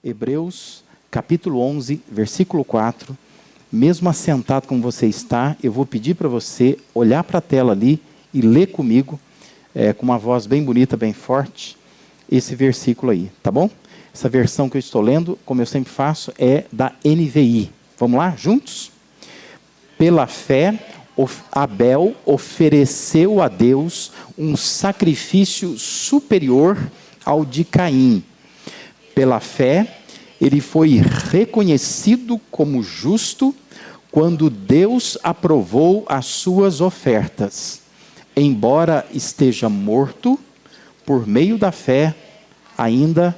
Hebreus, capítulo 11, versículo 4. Mesmo assentado como você está, eu vou pedir para você olhar para a tela ali e ler comigo, com uma voz bem bonita, bem forte, esse versículo aí, tá bom? Essa versão que eu estou lendo, como eu sempre faço, é da NVI. Vamos lá, juntos? Pela fé, Abel ofereceu a Deus um sacrifício superior ao de Caim. Pela fé, ele foi reconhecido como justo quando Deus aprovou as suas ofertas. Embora esteja morto, por meio da fé, ainda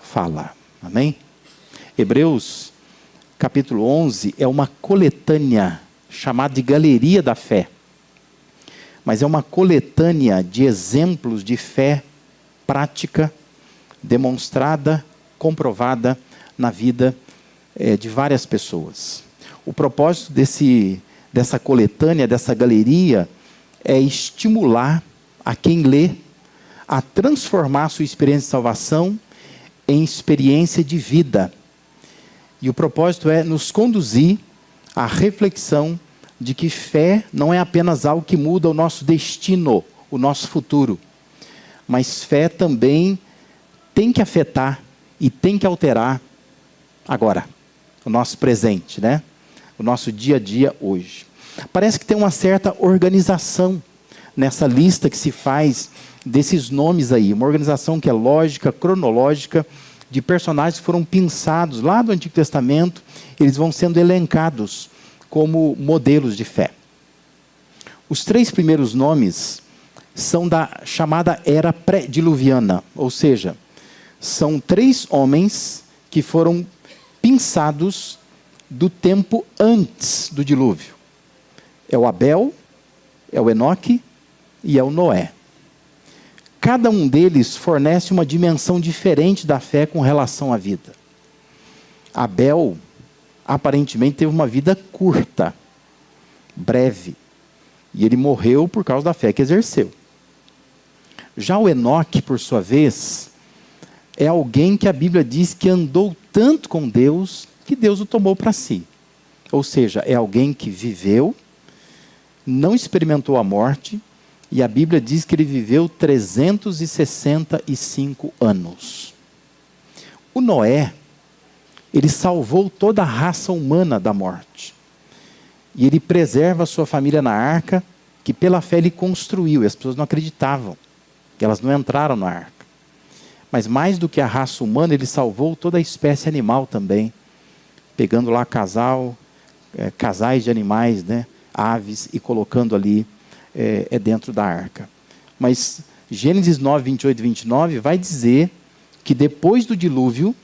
fala. Amém? Hebreus, capítulo 11, é uma coletânea chamada de Galeria da Fé. Mas é uma coletânea de exemplos de fé prática, demonstrada, comprovada na vida de várias pessoas. O propósito dessa coletânea, dessa galeria, é estimular a quem lê a transformar a sua experiência de salvação em experiência de vida. E o propósito é nos conduzir à reflexão de que fé não é apenas algo que muda o nosso destino, o nosso futuro, mas fé também tem que afetar e tem que alterar agora, o nosso presente, né? O nosso dia a dia hoje. Parece que tem uma certa organização nessa lista que se faz desses nomes aí, uma organização que é lógica, cronológica, de personagens que foram pensados lá do Antigo Testamento, eles vão sendo elencados como modelos de fé. Os 3 primeiros nomes são da chamada era pré-diluviana, ou seja, são 3 homens que foram pensados do tempo antes do dilúvio. É o Abel, é o Enoque e é o Noé. Cada um deles fornece uma dimensão diferente da fé com relação à vida. Abel, aparentemente, teve uma vida curta, breve, e ele morreu por causa da fé que exerceu. Já o Enoque, por sua vez, é alguém que a Bíblia diz que andou tanto com Deus que Deus o tomou para si. Ou seja, é alguém que viveu, não experimentou a morte, e a Bíblia diz que ele viveu 365 anos. O Noé, ele salvou toda a raça humana da morte. E ele preserva a sua família na arca, que pela fé ele construiu, e as pessoas não acreditavam, que elas não entraram na arca. Mas mais do que a raça humana, ele salvou toda a espécie animal também, pegando lá casais de animais, né, aves, e colocando ali dentro da arca. Mas Gênesis 9, 28 e 29 vai dizer que depois do dilúvio,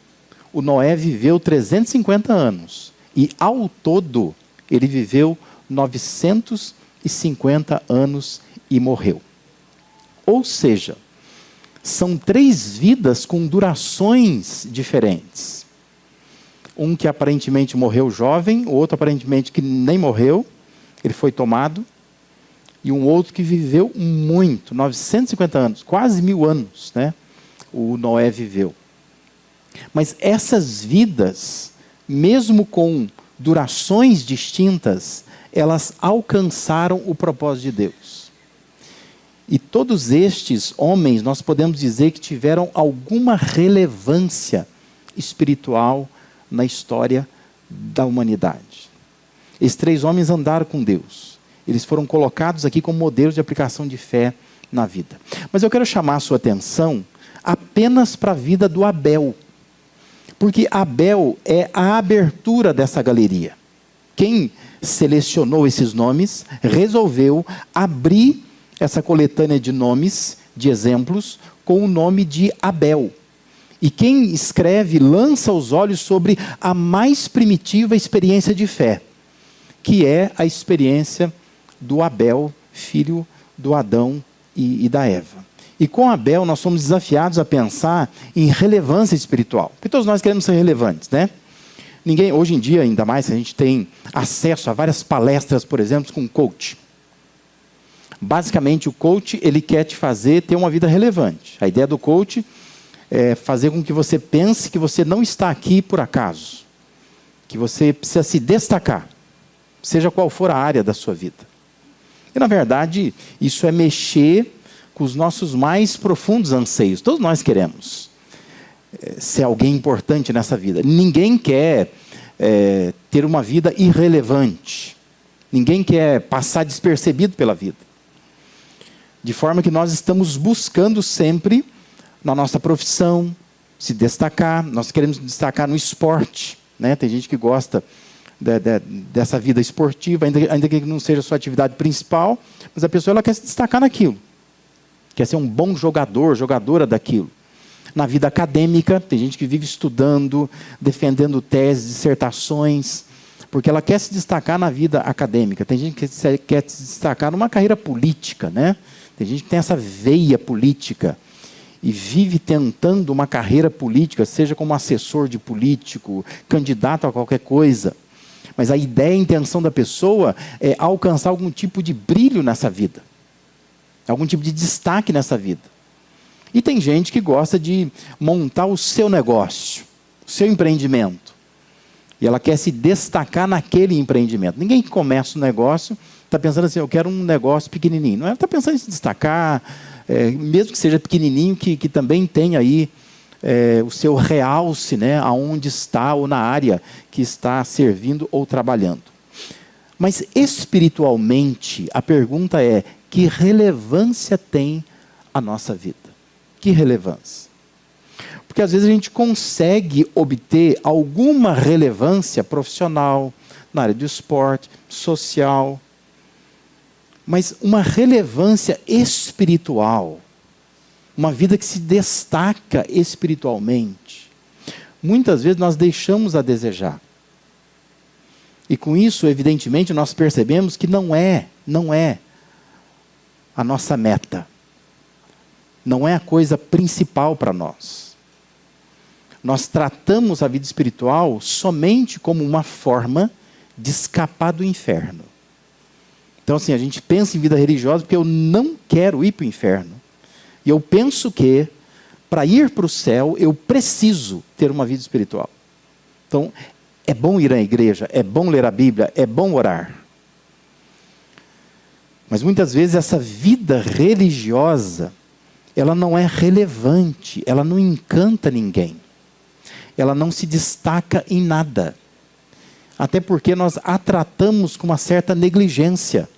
o Noé viveu 350 anos. E ao todo, ele viveu 950 anos e morreu. Ou seja, são 3 vidas com durações diferentes. Um que aparentemente morreu jovem, o outro aparentemente que nem morreu, ele foi tomado, e um outro que viveu muito, 950 anos, quase 1000 anos, né? O Noé viveu. Mas essas vidas, mesmo com durações distintas, elas alcançaram o propósito de Deus. E todos estes homens, nós podemos dizer que tiveram alguma relevância espiritual na história da humanidade. Esses 3 homens andaram com Deus. Eles foram colocados aqui como modelos de aplicação de fé na vida. Mas eu quero chamar a sua atenção apenas para a vida do Abel. Porque Abel é a abertura dessa galeria. Quem selecionou esses nomes resolveu abrir essa coletânea de nomes, de exemplos, com o nome de Abel. E quem escreve lança os olhos sobre a mais primitiva experiência de fé, que é a experiência do Abel, filho do Adão e da Eva. E com Abel nós somos desafiados a pensar em relevância espiritual. Porque todos nós queremos ser relevantes, né? Ninguém, hoje em dia, ainda mais, a gente tem acesso a várias palestras, por exemplo, com coach. Basicamente, o coach, ele quer te fazer ter uma vida relevante. A ideia do coach fazer com que você pense que você não está aqui por acaso, que você precisa se destacar, seja qual for a área da sua vida. E, na verdade, isso é mexer com os nossos mais profundos anseios. Todos nós queremos ser alguém importante nessa vida. Ninguém quer ter uma vida irrelevante. Ninguém quer passar despercebido pela vida. De forma que nós estamos buscando sempre, na nossa profissão, se destacar. Nós queremos destacar no esporte, né? Tem gente que gosta dessa vida esportiva, ainda que não seja a sua atividade principal, mas a pessoa ela quer se destacar naquilo. Quer ser um bom jogador, jogadora daquilo. Na vida acadêmica, tem gente que vive estudando, defendendo teses, dissertações, porque ela quer se destacar na vida acadêmica. Tem gente que quer se destacar numa carreira política, né? Tem gente que tem essa veia política e vive tentando uma carreira política, seja como assessor de político, candidato a qualquer coisa. Mas a ideia, a intenção da pessoa é alcançar algum tipo de brilho nessa vida, algum tipo de destaque nessa vida. E tem gente que gosta de montar o seu negócio, o seu empreendimento. E ela quer se destacar naquele empreendimento. Ninguém que começa um negócio está pensando assim, eu quero um negócio pequenininho. Não, ela está pensando em se destacar, mesmo que seja pequenininho, que também tenha aí o seu realce, né, aonde está ou na área que está servindo ou trabalhando. Mas espiritualmente, a pergunta é, que relevância tem a nossa vida? Que relevância? Porque às vezes a gente consegue obter alguma relevância profissional, na área do esporte, social, mas uma relevância espiritual, uma vida que se destaca espiritualmente, muitas vezes nós deixamos a desejar. E com isso, evidentemente, nós percebemos que não é a nossa meta. Não é a coisa principal para nós. Nós tratamos a vida espiritual somente como uma forma de escapar do inferno. Então, assim, a gente pensa em vida religiosa porque eu não quero ir para o inferno. E eu penso que, para ir para o céu, eu preciso ter uma vida espiritual. Então, é bom ir à igreja, é bom ler a Bíblia, é bom orar. Mas muitas vezes essa vida religiosa, ela não é relevante, ela não encanta ninguém. Ela não se destaca em nada. Até porque nós a tratamos com uma certa negligência.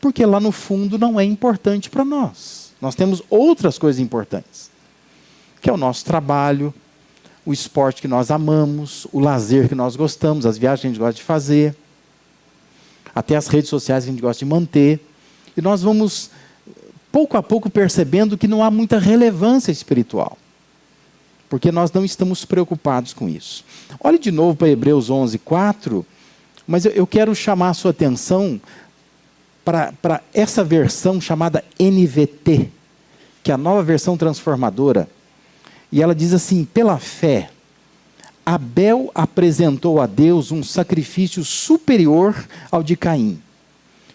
Porque lá no fundo não é importante para nós. Nós temos outras coisas importantes. Que é o nosso trabalho, o esporte que nós amamos, o lazer que nós gostamos, as viagens que a gente gosta de fazer, até as redes sociais que a gente gosta de manter. E nós vamos, pouco a pouco, percebendo que não há muita relevância espiritual. Porque nós não estamos preocupados com isso. Olhe de novo para Hebreus 11:4, mas eu quero chamar a sua atenção para essa versão chamada NVT, que é a nova versão transformadora. E ela diz assim, pela fé, Abel apresentou a Deus um sacrifício superior ao de Caim.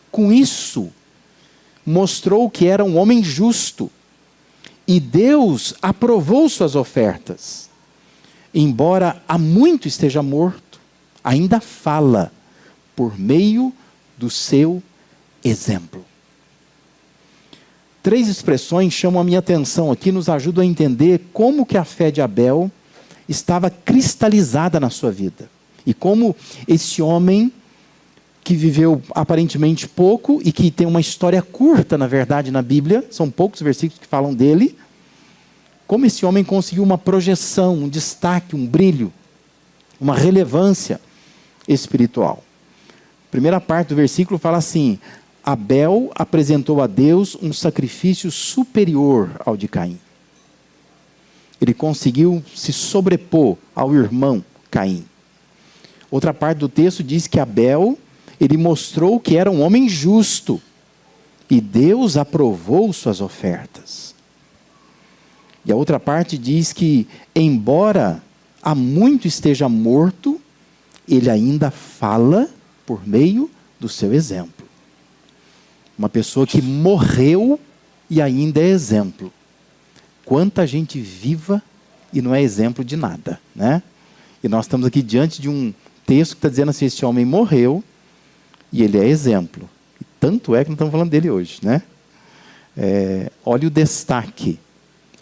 Com isso, mostrou que era um homem justo. E Deus aprovou suas ofertas. Embora há muito esteja morto, ainda fala por meio do seu exemplo. 3 expressões chamam a minha atenção aqui, nos ajudam a entender como que a fé de Abel estava cristalizada na sua vida. E como esse homem, que viveu aparentemente pouco e que tem uma história curta, na verdade, na Bíblia, são poucos versículos que falam dele, como esse homem conseguiu uma projeção, um destaque, um brilho, uma relevância espiritual. A primeira parte do versículo fala assim, Abel apresentou a Deus um sacrifício superior ao de Caim. Ele conseguiu se sobrepor ao irmão Caim. Outra parte do texto diz que Abel, ele mostrou que era um homem justo. E Deus aprovou suas ofertas. E a outra parte diz que, embora há muito esteja morto, ele ainda fala por meio do seu exemplo. Uma pessoa que morreu e ainda é exemplo. Quanta gente viva e não é exemplo de nada, né? E nós estamos aqui diante de um texto que está dizendo assim, esse homem morreu e ele é exemplo. E tanto é que não estamos falando dele hoje, né? Olha o destaque,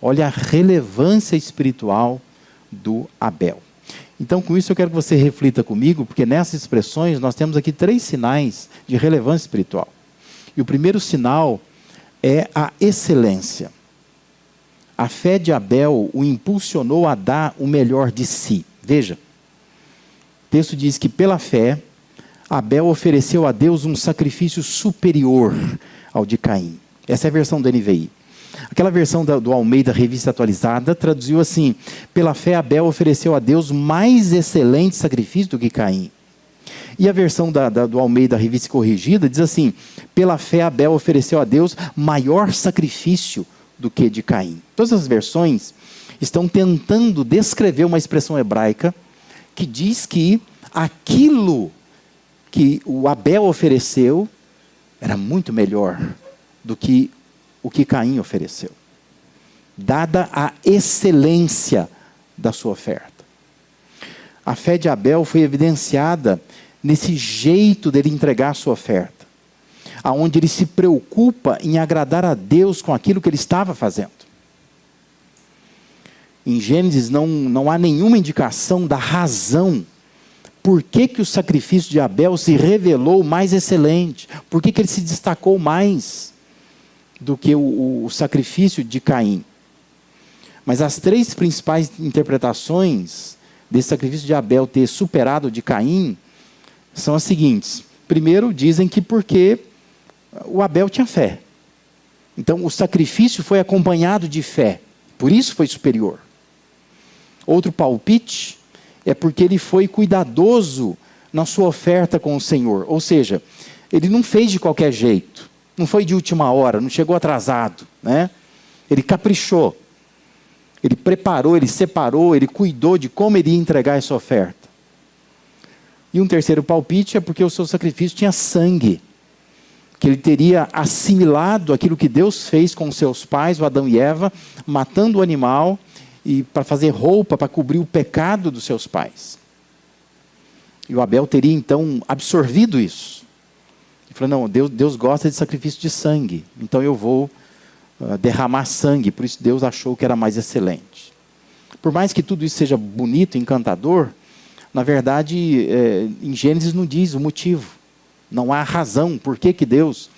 olha a relevância espiritual do Abel. Então, com isso eu quero que você reflita comigo, porque nessas expressões nós temos aqui 3 sinais de relevância espiritual. E o primeiro sinal é a excelência. A fé de Abel o impulsionou a dar o melhor de si. Veja, o texto diz que pela fé, Abel ofereceu a Deus um sacrifício superior ao de Caim. Essa é a versão do NVI. Aquela versão do Almeida Revista Atualizada traduziu assim: pela fé Abel ofereceu a Deus mais excelente sacrifício do que Caim. E a versão do Almeida Revista Corrigida diz assim: pela fé Abel ofereceu a Deus maior sacrifício do que de Caim. Todas as versões estão tentando descrever uma expressão hebraica que diz que aquilo que o Abel ofereceu era muito melhor do que o que Caim ofereceu, dada a excelência da sua oferta. A fé de Abel foi evidenciada nesse jeito dele entregar a sua oferta, aonde ele se preocupa em agradar a Deus com aquilo que ele estava fazendo. Em Gênesis não há nenhuma indicação da razão por que o sacrifício de Abel se revelou mais excelente, por que ele se destacou mais do que o sacrifício de Caim. Mas as 3 principais interpretações desse sacrifício de Abel ter superado o de Caim são as seguintes. Primeiro, dizem que porque o Abel tinha fé. Então, o sacrifício foi acompanhado de fé. Por isso foi superior. Outro palpite é porque ele foi cuidadoso na sua oferta com o Senhor. Ou seja, ele não fez de qualquer jeito. Não foi de última hora, não chegou atrasado, né? Ele caprichou. Ele preparou, ele separou, ele cuidou de como ele ia entregar essa oferta. E um terceiro palpite é porque o seu sacrifício tinha sangue. Que ele teria assimilado aquilo que Deus fez com seus pais, o Adão e Eva, matando o animal e para fazer roupa, para cobrir o pecado dos seus pais. E o Abel teria então absorvido isso. Ele falou, não, Deus gosta de sacrifício de sangue, então eu vou derramar sangue, por isso Deus achou que era mais excelente. Por mais que tudo isso seja bonito, encantador, na verdade, em Gênesis não diz o motivo. Não há razão por que Deus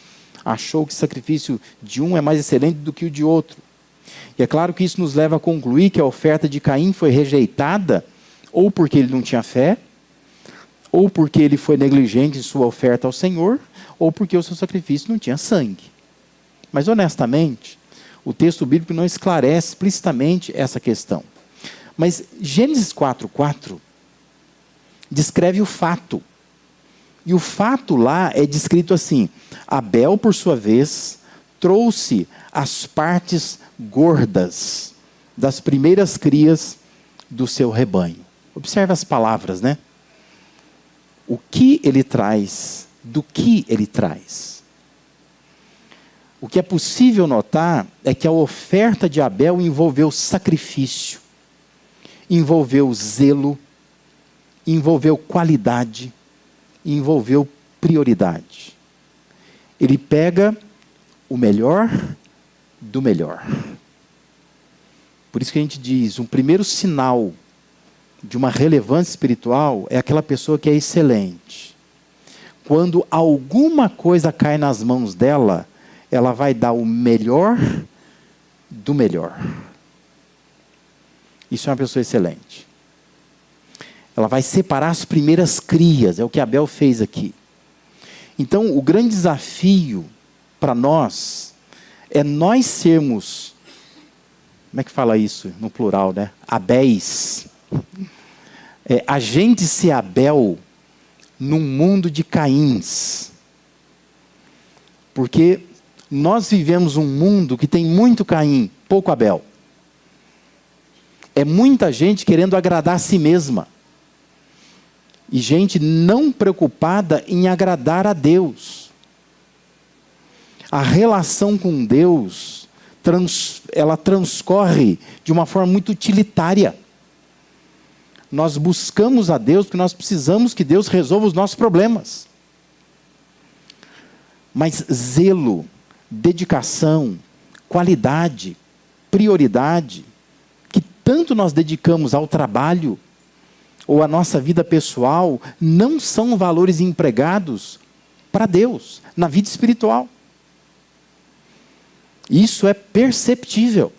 achou que o sacrifício de um é mais excelente do que o de outro. E é claro que isso nos leva a concluir que a oferta de Caim foi rejeitada, ou porque ele não tinha fé, ou porque ele foi negligente em sua oferta ao Senhor, ou porque o seu sacrifício não tinha sangue. Mas honestamente, o texto bíblico não esclarece explicitamente essa questão. Mas Gênesis 4:4 descreve o fato. E o fato lá é descrito assim: Abel, por sua vez, trouxe as partes gordas das primeiras crias do seu rebanho. Observe as palavras, né? O que ele traz, do que ele traz. O que é possível notar é que a oferta de Abel envolveu sacrifício, envolveu zelo, envolveu qualidade, envolveu prioridade. Ele pega o melhor do melhor. Por isso que a gente diz, um primeiro sinal de uma relevância espiritual é aquela pessoa que é excelente. Quando alguma coisa cai nas mãos dela, ela vai dar o melhor do melhor. Isso é uma pessoa excelente. Ela vai separar as primeiras crias, é o que Abel fez aqui. Então, o grande desafio para nós é nós sermos, como é que fala isso no plural, né? Abéis. A gente ser Abel num mundo de Caíns. Porque nós vivemos um mundo que tem muito Caim, pouco Abel. É muita gente querendo agradar a si mesma. E gente não preocupada em agradar a Deus. A relação com Deus ela transcorre de uma forma muito utilitária. Nós buscamos a Deus porque nós precisamos que Deus resolva os nossos problemas. Mas zelo, dedicação, qualidade, prioridade, que tanto nós dedicamos ao trabalho ou à nossa vida pessoal, não são valores empregados para Deus, na vida espiritual. Isso é perceptível,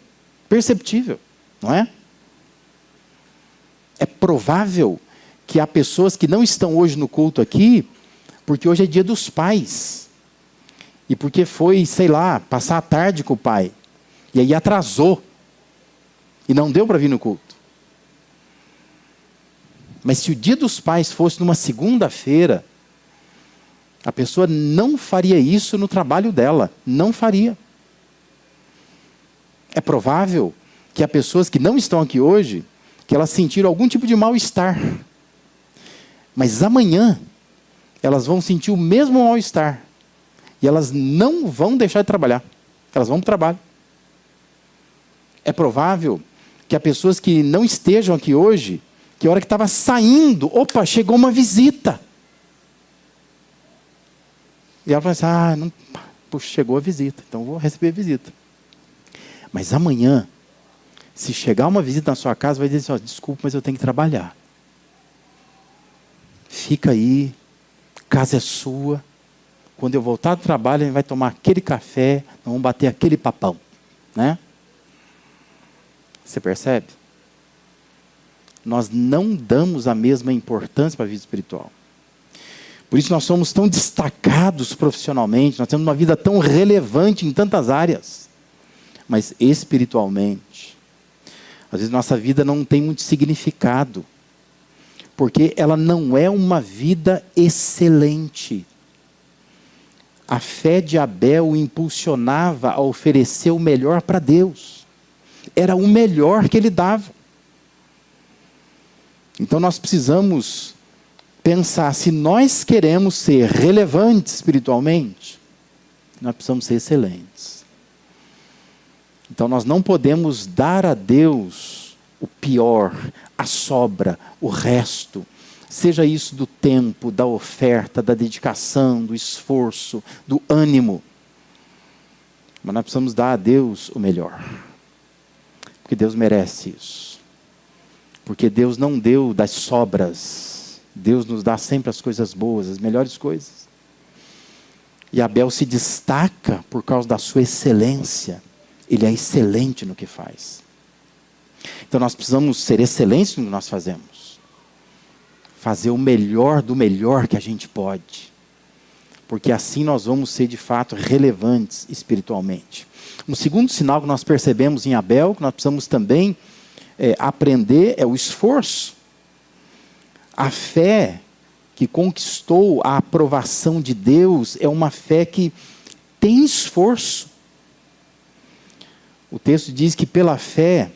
não é? É provável que há pessoas que não estão hoje no culto aqui, porque hoje é dia dos pais. E porque foi, sei lá, passar a tarde com o pai. E aí atrasou. E não deu para vir no culto. Mas se o dia dos pais fosse numa segunda-feira, a pessoa não faria isso no trabalho dela. Não faria. É provável que há pessoas que não estão aqui hoje, que elas sentiram algum tipo de mal-estar. Mas amanhã, elas vão sentir o mesmo mal-estar. E elas não vão deixar de trabalhar. Elas vão para o trabalho. É provável que há pessoas que não estejam aqui hoje, que a hora que estava saindo, opa, chegou uma visita. E ela fala assim, puxa, chegou a visita, então vou receber a visita. Mas amanhã, se chegar uma visita na sua casa, vai dizer assim, desculpa, mas eu tenho que trabalhar. Fica aí, casa é sua. Quando eu voltar do trabalho, a gente vai tomar aquele café, nós vamos bater aquele papão. Né? Você percebe? Nós não damos a mesma importância para a vida espiritual. Por isso nós somos tão destacados profissionalmente, nós temos uma vida tão relevante em tantas áreas. Mas espiritualmente, às vezes nossa vida não tem muito significado. Porque ela não é uma vida excelente. A fé de Abel o impulsionava a oferecer o melhor para Deus. Era o melhor que ele dava. Então nós precisamos pensar, se nós queremos ser relevantes espiritualmente, nós precisamos ser excelentes. Então nós não podemos dar a Deus o pior, a sobra, o resto. Seja isso do tempo, da oferta, da dedicação, do esforço, do ânimo. Mas nós precisamos dar a Deus o melhor. Porque Deus merece isso. Porque Deus não deu das sobras. Deus nos dá sempre as coisas boas, as melhores coisas. E Abel se destaca por causa da sua excelência. Ele é excelente no que faz. Então nós precisamos ser excelentes no que nós fazemos. Fazer o melhor do melhor que a gente pode. Porque assim nós vamos ser de fato relevantes espiritualmente. Um segundo sinal que nós percebemos em Abel, que nós precisamos também aprender, é o esforço. A fé que conquistou a aprovação de Deus é uma fé que tem esforço. O texto diz que pela fé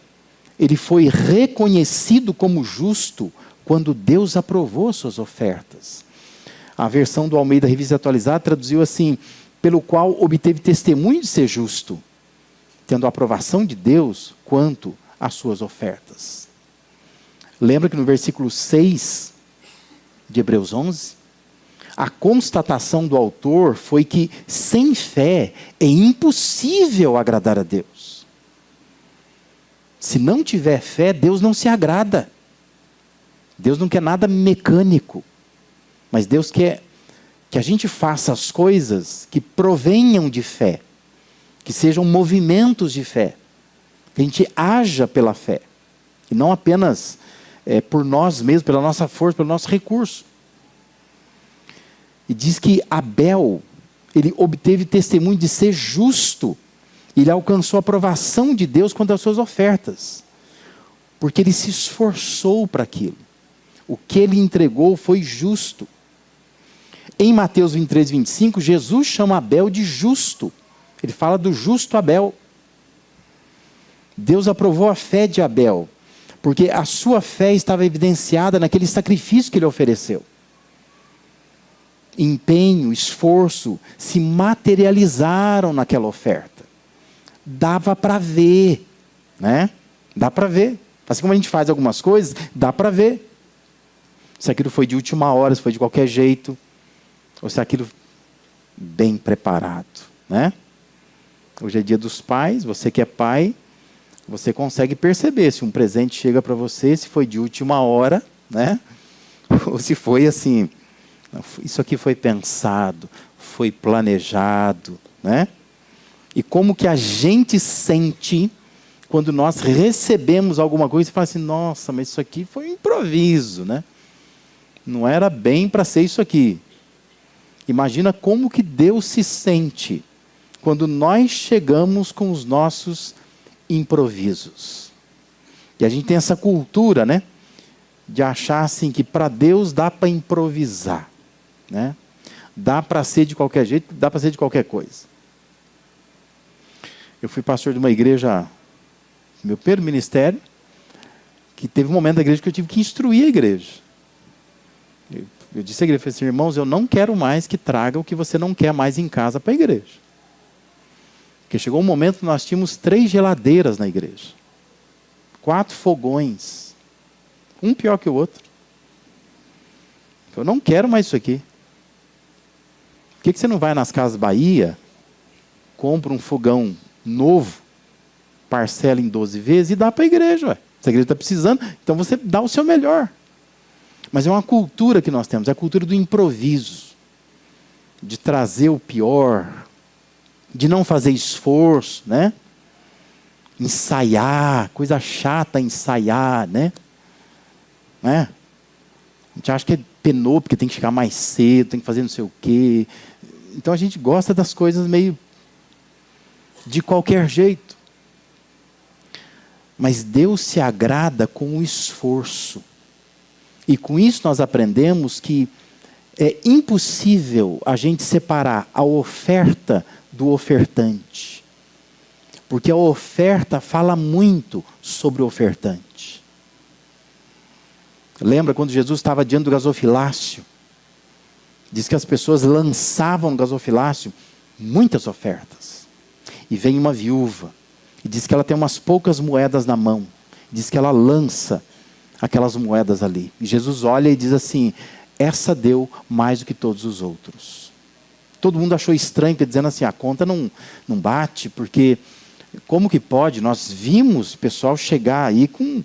ele foi reconhecido como justo quando Deus aprovou suas ofertas. A versão do Almeida Revista Atualizada traduziu assim, pelo qual obteve testemunho de ser justo, tendo a aprovação de Deus quanto às suas ofertas. Lembra que no versículo 6 de Hebreus 11, a constatação do autor foi que sem fé é impossível agradar a Deus. Se não tiver fé, Deus não se agrada. Deus não quer nada mecânico, mas Deus quer que a gente faça as coisas que provenham de fé, que sejam movimentos de fé, que a gente haja pela fé, e não apenas por nós mesmos, pela nossa força, pelo nosso recurso. E diz que Abel, ele obteve testemunho de ser justo, ele alcançou a aprovação de Deus quanto às suas ofertas, porque ele se esforçou para aquilo. O que ele entregou foi justo. Em Mateus 23, 25, Jesus chama Abel de justo. Ele fala do justo Abel. Deus aprovou a fé de Abel, porque a sua fé estava evidenciada naquele sacrifício que ele ofereceu. Empenho, esforço, se materializaram naquela oferta. dava para ver, né? Dá para ver. Assim como a gente faz algumas coisas, dá para ver. Se aquilo foi de última hora, se foi de qualquer jeito, ou se aquilo bem preparado, né? Hoje é dia dos pais, você que é pai, você consegue perceber se um presente chega para você, se foi de última hora, né? Ou se foi assim, isso aqui foi pensado, foi planejado, né? E como que a gente sente quando nós recebemos alguma coisa e fala assim, nossa, mas isso aqui foi um improviso, né? Não era bem para ser isso aqui. Imagina como que Deus se sente quando nós chegamos com os nossos improvisos. E a gente tem essa cultura, né? De achar assim que para Deus dá para improvisar, né? Dá para ser de qualquer jeito, dá para ser de qualquer coisa. Eu fui pastor de uma igreja, meu primeiro ministério, que teve um momento da igreja que eu tive que instruir a igreja. Eu disse à igreja, falei assim, irmãos, eu não quero mais que traga o que você não quer mais em casa para a igreja. Porque chegou um momento que nós tínhamos 3 geladeiras na igreja. 4 fogões. Um pior que o outro. Eu não quero mais isso aqui. Por que você não vai nas Casas Bahia, compra um fogão novo, parcela em 12 vezes e dá para a igreja, ué. Se a igreja está precisando, então você dá o seu melhor. Mas é uma cultura que nós temos, é a cultura do improviso, de trazer o pior, de não fazer esforço, né? Ensaiar, coisa chata ensaiar, né? A gente acha que é penoso, porque tem que chegar mais cedo, tem que fazer não sei o quê. Então a gente gosta das coisas meio de qualquer jeito. Mas Deus se agrada com o esforço. E com isso nós aprendemos que é impossível a gente separar a oferta do ofertante. Porque a oferta fala muito sobre o ofertante. Lembra quando Jesus estava diante do gasofilácio? Diz que as pessoas lançavam no gasofilácio muitas ofertas. E vem uma viúva. E diz que ela tem umas poucas moedas na mão. Diz que ela lança aquelas moedas ali. E Jesus olha e diz assim, essa deu mais do que todos os outros. Todo mundo achou estranho, dizendo assim, a conta não bate, porque como que pode? Nós vimos o pessoal chegar aí com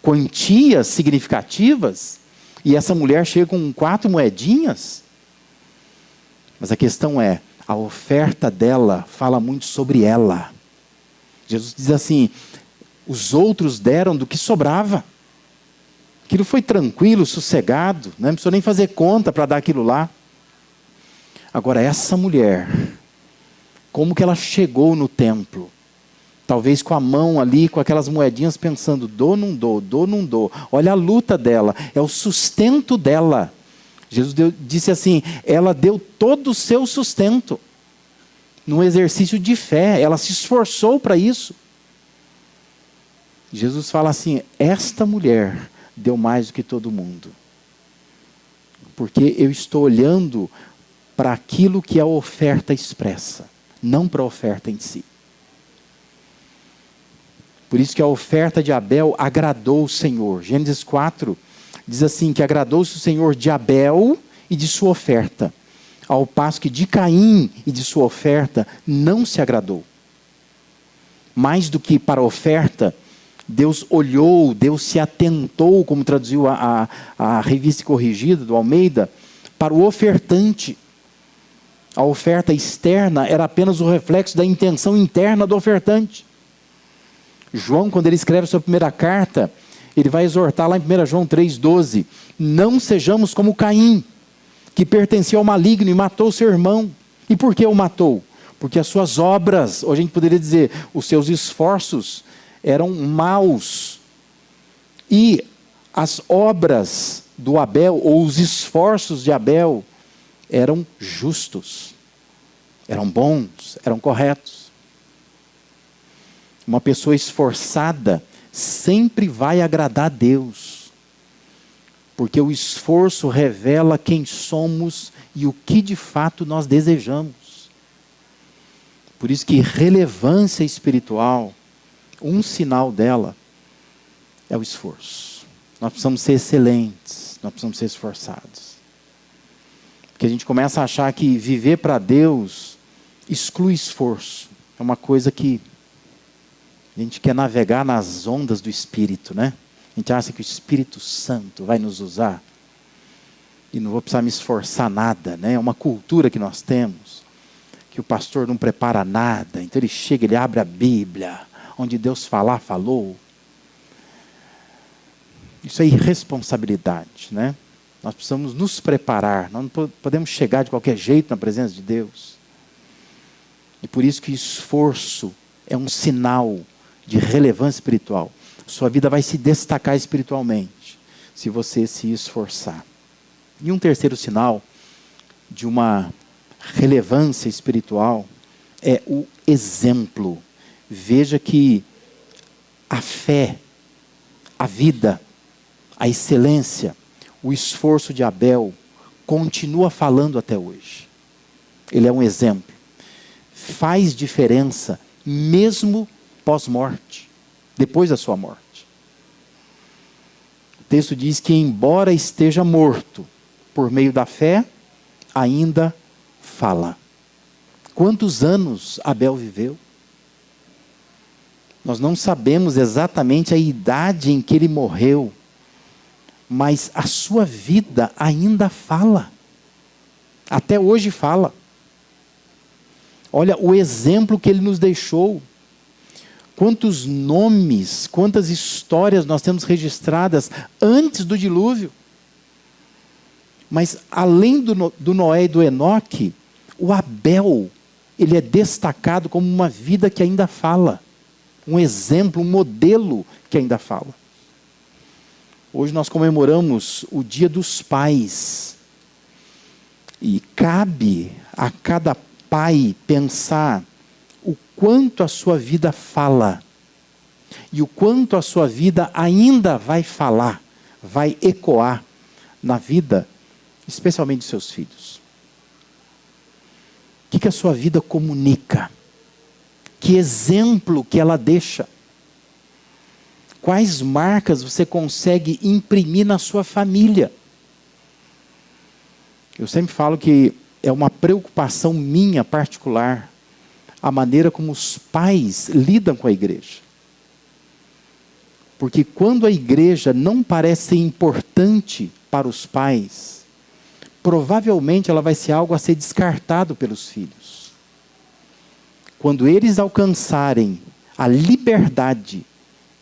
quantias significativas, e essa mulher chega com 4 moedinhas. Mas a questão é, a oferta dela fala muito sobre ela. Jesus diz assim, os outros deram do que sobrava. Aquilo foi tranquilo, sossegado, não precisou nem fazer conta para dar aquilo lá. Agora essa mulher, como que ela chegou no templo? Talvez com a mão ali, com aquelas moedinhas, pensando, dou, não dou, dou, não dou. Olha a luta dela, é o sustento dela. Jesus disse assim, ela deu todo o seu sustento. Num exercício de fé, ela se esforçou para isso. Jesus fala assim, esta mulher deu mais do que todo mundo. Porque eu estou olhando para aquilo que a oferta expressa, não para a oferta em si. Por isso que a oferta de Abel agradou o Senhor. Gênesis 4 diz assim, que agradou-se o Senhor de Abel e de sua oferta, ao passo que de Caim e de sua oferta não se agradou. Mais do que para a oferta, Deus olhou, Deus se atentou, como traduziu a revista corrigida do Almeida, para o ofertante. A oferta externa era apenas o reflexo da intenção interna do ofertante. João, quando ele escreve sua primeira carta, ele vai exortar lá em 1 João 3,12, não sejamos como Caim, que pertencia ao maligno e matou seu irmão. E por que o matou? Porque as suas obras, ou a gente poderia dizer, os seus esforços eram maus. E as obras do Abel, ou os esforços de Abel, eram justos, eram bons, eram corretos. Uma pessoa esforçada sempre vai agradar a Deus, porque o esforço revela quem somos e o que de fato nós desejamos. Por isso que relevância espiritual, um sinal dela é o esforço. Nós precisamos ser excelentes, nós precisamos ser esforçados. Porque a gente começa a achar que viver para Deus exclui esforço. É uma coisa que a gente quer navegar nas ondas do Espírito, né? A gente acha que o Espírito Santo vai nos usar e não vou precisar me esforçar nada, né? É uma cultura que nós temos, que o pastor não prepara nada, então ele chega, ele abre a Bíblia, onde Deus falar, falou. Isso é irresponsabilidade, né? Nós precisamos nos preparar, nós não podemos chegar de qualquer jeito na presença de Deus. E por isso que esforço é um sinal de relevância espiritual. Sua vida vai se destacar espiritualmente, se você se esforçar. E um terceiro sinal de uma relevância espiritual é o exemplo. Veja que a fé, a vida, a excelência, o esforço de Abel continua falando até hoje. Ele é um exemplo. Faz diferença mesmo pós-morte, depois da sua morte. O texto diz que embora esteja morto, por meio da fé, ainda fala. Quantos anos Abel viveu? Nós não sabemos exatamente a idade em que ele morreu, mas a sua vida ainda fala. Até hoje fala. Olha o exemplo que ele nos deixou. Quantos nomes, quantas histórias nós temos registradas antes do dilúvio. Mas além do Noé e do Enoque, o Abel, ele é destacado como uma vida que ainda fala. Um exemplo, um modelo que ainda fala. Hoje nós comemoramos o Dia dos Pais. E cabe a cada pai pensar o quanto a sua vida fala. E o quanto a sua vida ainda vai falar, vai ecoar na vida, especialmente dos seus filhos. O que a sua vida comunica? Que exemplo que ela deixa? Quais marcas você consegue imprimir na sua família? Eu sempre falo que é uma preocupação minha particular a maneira como os pais lidam com a igreja. Porque quando a igreja não parece ser importante para os pais, provavelmente ela vai ser algo a ser descartado pelos filhos. Quando eles alcançarem a liberdade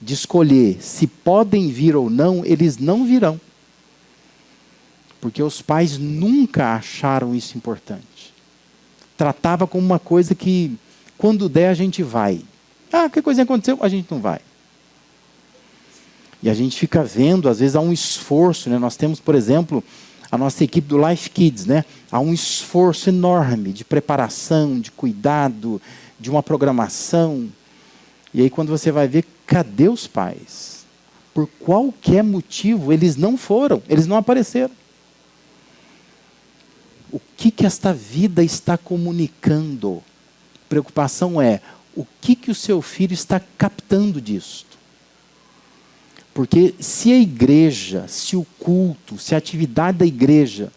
de escolher se podem vir ou não, eles não virão. Porque os pais nunca acharam isso importante. Tratava como uma coisa que, quando der, a gente vai. Ah, que coisa aconteceu? A gente não vai. E a gente fica vendo, às vezes há um esforço, né? Nós temos, por exemplo, a nossa equipe do Life Kids, né? Há um esforço enorme de preparação, de cuidado, de uma programação. E aí quando você vai ver, cadê os pais? Por qualquer motivo, eles não foram, eles não apareceram. O que esta vida está comunicando? A preocupação é, o que o seu filho está captando disto? Porque se a igreja, se o culto, se a atividade da igreja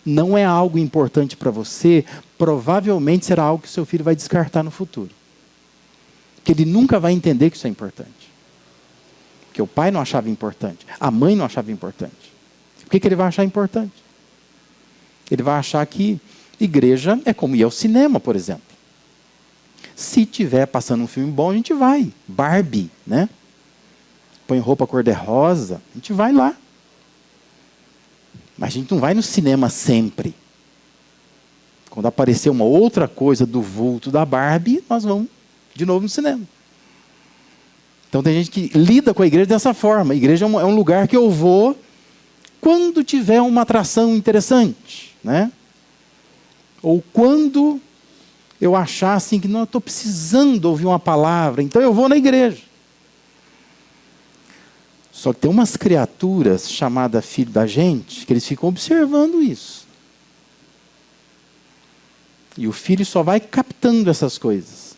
não é algo importante para você, provavelmente será algo que o seu filho vai descartar no futuro. Porque ele nunca vai entender que isso é importante. Porque o pai não achava importante, a mãe não achava importante. Por que ele vai achar importante? Ele vai achar que igreja é como ir ao cinema, por exemplo. Se tiver passando um filme bom, a gente vai. Barbie, né? Põe roupa cor-de-rosa, a gente vai lá. Mas a gente não vai no cinema sempre. Quando aparecer uma outra coisa do vulto da Barbie, nós vamos de novo no cinema. Então tem gente que lida com a igreja dessa forma. A igreja é um lugar que eu vou quando tiver uma atração interessante, né? Ou quando eu achar assim que não, eu estou precisando ouvir uma palavra, então eu vou na igreja. Só que tem umas criaturas chamadas filho da gente, que eles ficam observando isso. E o filho só vai captando essas coisas.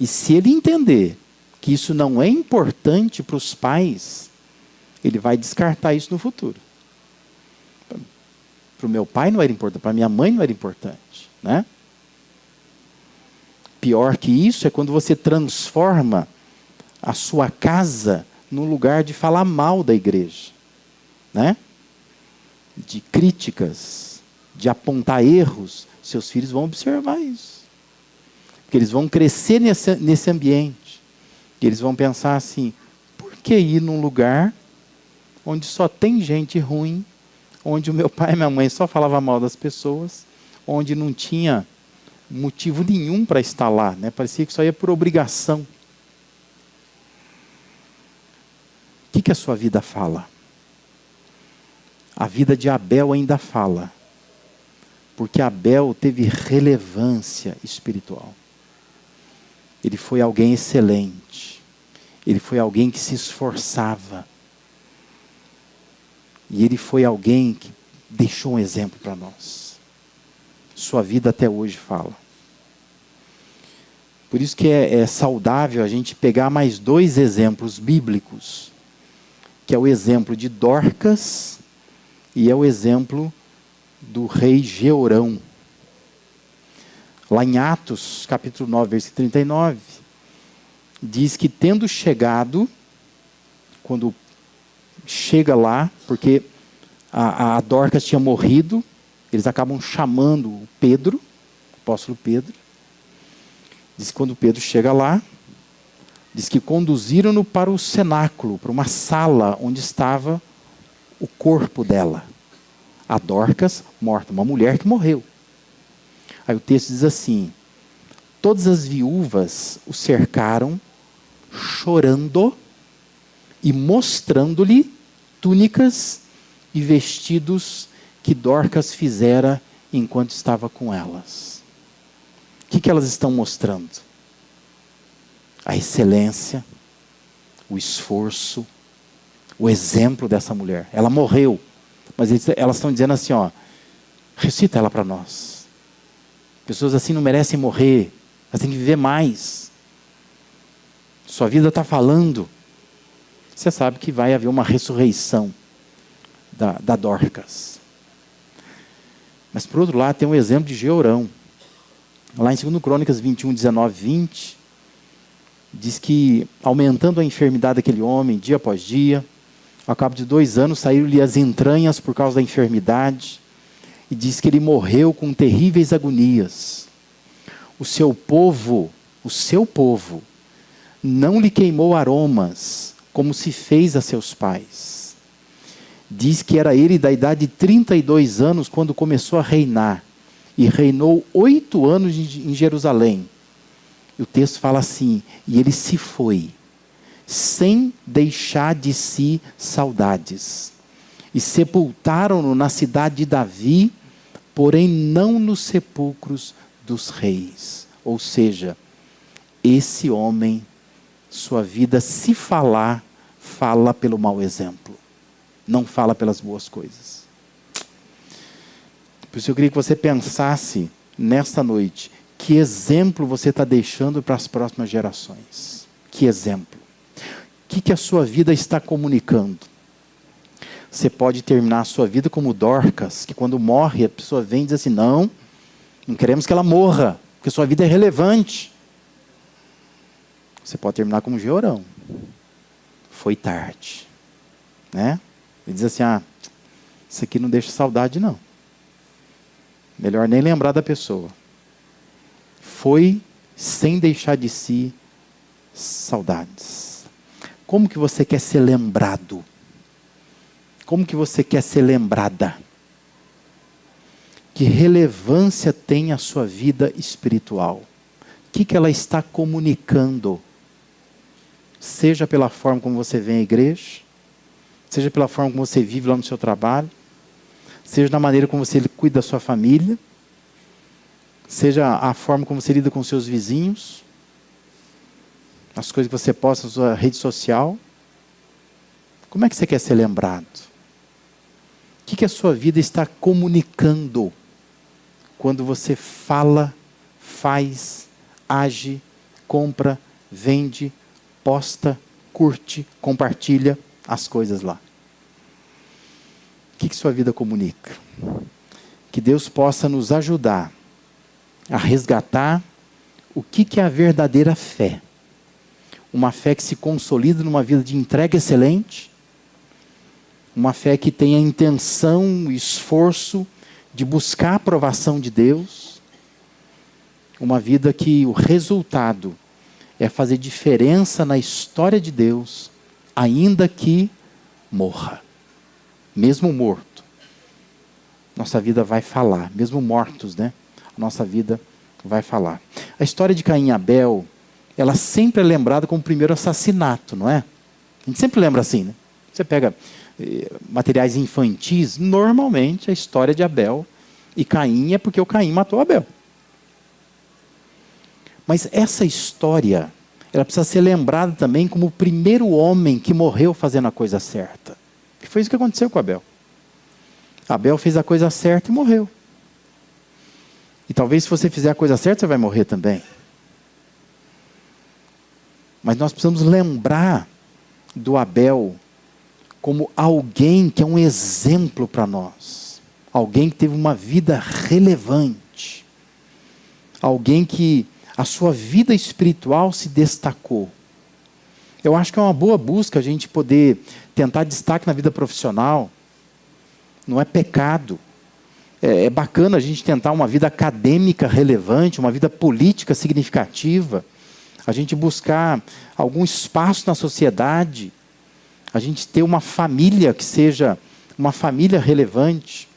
E se ele entender que isso não é importante para os pais, ele vai descartar isso no futuro. Para o meu pai não era importante, para minha mãe não era importante, né? Pior que isso é quando você transforma a sua casa num lugar de falar mal da igreja, né? De críticas, de apontar erros. Seus filhos vão observar isso. Porque eles vão crescer nesse ambiente. E eles vão pensar assim, por que ir num lugar onde só tem gente ruim, onde o meu pai e minha mãe só falavam mal das pessoas, onde não tinha motivo nenhum para estar lá, né? Parecia que só ia por obrigação. O que a sua vida fala? A vida de Abel ainda fala, porque Abel teve relevância espiritual. Ele foi alguém excelente, ele foi alguém que se esforçava, e ele foi alguém que deixou um exemplo para nós. Sua vida até hoje fala. Por isso que é saudável a gente pegar mais 2 exemplos bíblicos, que é o exemplo de Dorcas e é o exemplo do rei Georão. Lá em Atos, capítulo 9, versículo 39, diz que tendo chegado, quando chega lá, porque a Dorcas tinha morrido, eles acabam chamando o Pedro, o apóstolo Pedro. Diz que quando Pedro chega lá, diz que conduziram-no para o cenáculo, para uma sala onde estava o corpo dela. A Dorcas morta, uma mulher que morreu. Aí o texto diz assim, todas as viúvas o cercaram, chorando e mostrando-lhe túnicas e vestidos que Dorcas fizera enquanto estava com elas. O que elas estão mostrando? A excelência, o esforço, o exemplo dessa mulher. Ela morreu, mas elas estão dizendo assim, ó, ressuscita ela para nós. Pessoas assim não merecem morrer, elas têm que viver mais. Sua vida está falando. Você sabe que vai haver uma ressurreição da Dorcas. Mas por outro lado tem um exemplo de Georão. Lá em 2 Crônicas 21, 19, 20, diz que aumentando a enfermidade daquele homem dia após dia, ao cabo de 2 anos saíram-lhe as entranhas por causa da enfermidade, e diz que ele morreu com terríveis agonias. O seu povo, não lhe queimou aromas, como se fez a seus pais. Diz que era ele da idade de 32 anos quando começou a reinar, e reinou 8 anos em Jerusalém. E o texto fala assim, e ele se foi, sem deixar de si saudades. E sepultaram-no na cidade de Davi, porém não nos sepulcros dos reis. Ou seja, esse homem, sua vida, se falar, fala pelo mau exemplo. Não fala pelas boas coisas. Por isso eu queria que você pensasse, nesta noite, que exemplo você está deixando para as próximas gerações? Que exemplo? O que a sua vida está comunicando? Você pode terminar a sua vida como Dorcas, que quando morre a pessoa vem e diz assim, não queremos que ela morra, porque sua vida é relevante. Você pode terminar como Georão. Foi tarde. Né? Ele diz assim, isso aqui não deixa saudade não. Melhor nem lembrar da pessoa. Foi sem deixar de si saudades. Como que você quer ser lembrado? Como que você quer ser lembrada? Que relevância tem a sua vida espiritual? O que ela está comunicando? Seja pela forma como você vem à igreja, seja pela forma como você vive lá no seu trabalho, seja na maneira como você cuida da sua família, seja a forma como você lida com seus vizinhos, as coisas que você posta na sua rede social. Como é que você quer ser lembrado? O que a sua vida está comunicando quando você fala, faz, age compra, vende, posta, curte, compartilha as coisas lá. O que sua vida comunica? Que Deus possa nos ajudar a resgatar o que é a verdadeira fé. Uma fé que se consolida numa vida de entrega excelente, uma fé que tem a intenção e esforço de buscar a aprovação de Deus, uma vida que o resultado é fazer diferença na história de Deus, ainda que morra. Mesmo morto, nossa vida vai falar. Mesmo mortos, né? Nossa vida vai falar. A história de Caim e Abel, ela sempre é lembrada como o primeiro assassinato, não é? A gente sempre lembra assim, né? Você pega materiais infantis, normalmente a história de Abel e Caim é porque o Caim matou Abel. Mas essa história, ela precisa ser lembrada também como o primeiro homem que morreu fazendo a coisa certa. E foi isso que aconteceu com Abel. Abel fez a coisa certa e morreu. E talvez se você fizer a coisa certa, você vai morrer também. Mas nós precisamos lembrar do Abel como alguém que é um exemplo para nós. Alguém que teve uma vida relevante. Alguém que a sua vida espiritual se destacou. Eu acho que é uma boa busca a gente poder tentar destaque na vida profissional. Não é pecado. É bacana a gente tentar uma vida acadêmica relevante, uma vida política significativa. A gente buscar algum espaço na sociedade. A gente ter uma família que seja uma família relevante.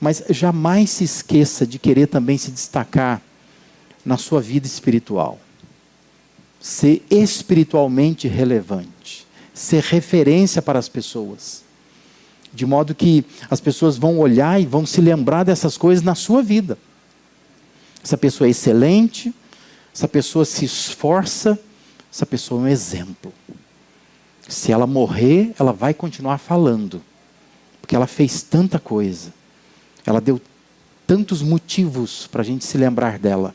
Mas jamais se esqueça de querer também se destacar na sua vida espiritual. Ser espiritualmente relevante. Ser referência para as pessoas. De modo que as pessoas vão olhar e vão se lembrar dessas coisas na sua vida. Essa pessoa é excelente, essa pessoa se esforça, essa pessoa é um exemplo. Se ela morrer, ela vai continuar falando. Porque ela fez tanta coisa. Ela deu tantos motivos para a gente se lembrar dela.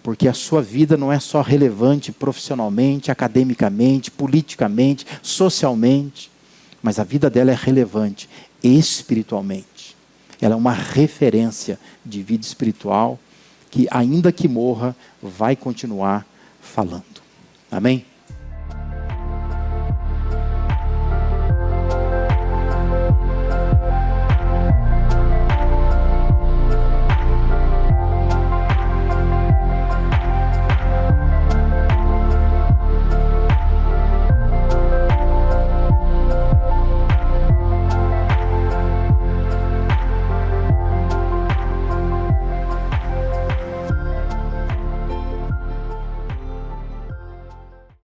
Porque a sua vida não é só relevante profissionalmente, academicamente, politicamente, socialmente, mas a vida dela é relevante espiritualmente. Ela é uma referência de vida espiritual que, ainda que morra, vai continuar falando. Amém?